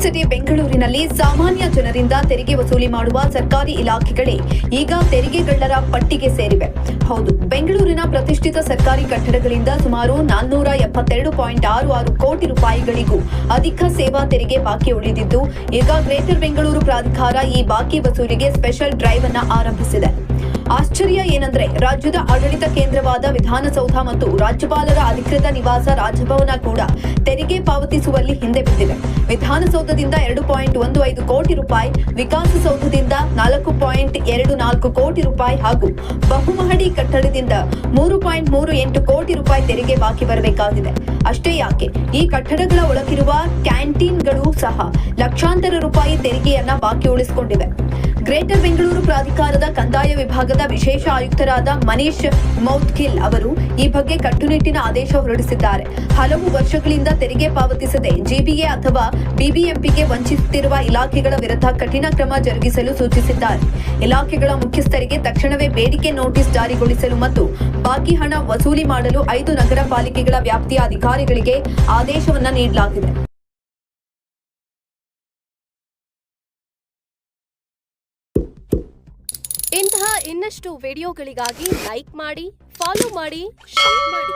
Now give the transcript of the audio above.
City ಬೆಂಗಳೂರಿನಲ್ಲಿ ಸಾಮಾನ್ಯ ಜನರಿಂದ ತೆರಿಗೆ ವಸೂಲಿ ಮಾಡುವ ಸರ್ಕಾರಿ ಇಲಾಖೆಗಳೇ ಈಗ ತೆರಿಗೆಗಳ್ಳರ ಪಟ್ಟಿಗೆ ಸೇರಿವೆ. ಹೌದು, ಬೆಂಗಳೂರಿನ ಪ್ರತಿಷ್ಠಿತ ಸರ್ಕಾರಿ ಕಟ್ಟಡಗಳಿಂದ ಸುಮಾರು 472.66 ಕೋಟಿ ರೂಪಾಯಿಗಳಿಗೂ ಅಧಿಕ ಸೇವಾ ತೆರಿಗೆ ಬಾಕಿ ಉಳಿದಿದ್ದು, ಈಗ ಗ್ರೇಟರ್ ಬೆಂಗಳೂರು ಪ್ರಾಧಿಕಾರ ಈ ಬಾಕಿ ವಸೂಲಿಗೆ ಸ್ಪೆಷಲ್ ಡ್ರೈವ್ ಅನ್ನು ಆರಂಭಿಸಿದೆ. ಆಶ್ಚರ್ಯ ಏನಂದ್ರೆ, ರಾಜ್ಯದ ಆಡಳಿತ ಕೇಂದ್ರವಾದ ವಿಧಾನಸೌಧ ಮತ್ತು ರಾಜ್ಯಪಾಲರ ಅಧಿಕೃತ ನಿವಾಸ ರಾಜಭವನ ಕೂಡ ತೆರಿಗೆ ಪಾವತಿಸುವಲ್ಲಿ ಹಿಂದೆ ಬಿದ್ದಿವೆ. ವಿಧಾನಸೌಧದಿಂದ 2.15 ಕೋಟಿ ರೂಪಾಯಿ, ವಿಕಾಸಸೌಧದಿಂದ 4.24 ಕೋಟಿ ರೂಪಾಯಿ ಹಾಗೂ ಬಹುಮಹಡಿ ಕಟ್ಟಡದಿಂದ 3.38 ಕೋಟಿ ರೂಪಾಯಿ ತೆರಿಗೆ ಬಾಕಿ ಬರಬೇಕಾಗಿದೆ. ಅಷ್ಟೇ ಯಾಕೆ, ಈ ಕಟ್ಟಡಗಳ ಒಳಗಿರುವ ಕ್ಯಾಂಟೀನ್ಗಳು ಸಹ ಲಕ್ಷಾಂತರ ರೂಪಾಯಿ ತೆರಿಗೆಯನ್ನ ಬಾಕಿ ಉಳಿಸಿಕೊಂಡಿವೆ. ಗ್ರೇಟರ್ ಬೆಂಗಳೂರು ಪ್ರಾಧಿಕಾರದ ಕಂದಾಯ ವಿಭಾಗದ ವಿಶೇಷ ಆಯುಕ್ತರಾದ ಮನೀಶ್ ಮೌದ್ಗಿಲ್ ಅವರು ಈ ಬಗ್ಗೆ ಕಟ್ಟುನಿಟ್ಟಿನ ಆದೇಶ ಹೊರಡಿಸಿದ್ದಾರೆ. ಹಲವು ವರ್ಷಗಳಿಂದ ತೆರಿಗೆ ಪಾವತಿಸದೆ ಜಿಬಿಎ ಅಥವಾ ಬಿಬಿಎಂಪಿಗೆ ವಂಚಿಸುತ್ತಿರುವ ಇಲಾಖೆಗಳ ವಿರುದ್ಧ ಕಠಿಣ ಕ್ರಮ ಜರುಗಿಸಲು ಸೂಚಿಸಿದ್ದಾರೆ. ಇಲಾಖೆಗಳ ಮುಖ್ಯಸ್ಥರಿಗೆ ತಕ್ಷಣವೇ ಬೇಡಿಕೆ ನೋಟಿಸ್ ಜಾರಿಗೊಳಿಸಲು ಮತ್ತು ಬಾಕಿ ಹಣ ವಸೂಲಿ ಮಾಡಲು 5 ನಗರ ಪಾಲಿಕೆಗಳ ವ್ಯಾಪ್ತಿಯ ಅಧಿಕಾರಿಗಳಿಗೆ ಆದೇಶವನ್ನ ನೀಡಲಾಗಿದೆ. ಇಂತಹ ಇನ್ನಷ್ಟು ವಿಡಿಯೋಗಳಿಗಾಗಿ ಲೈಕ್ ಮಾಡಿ, ಫಾಲೋ ಮಾಡಿ, ಶೇರ್ ಮಾಡಿ.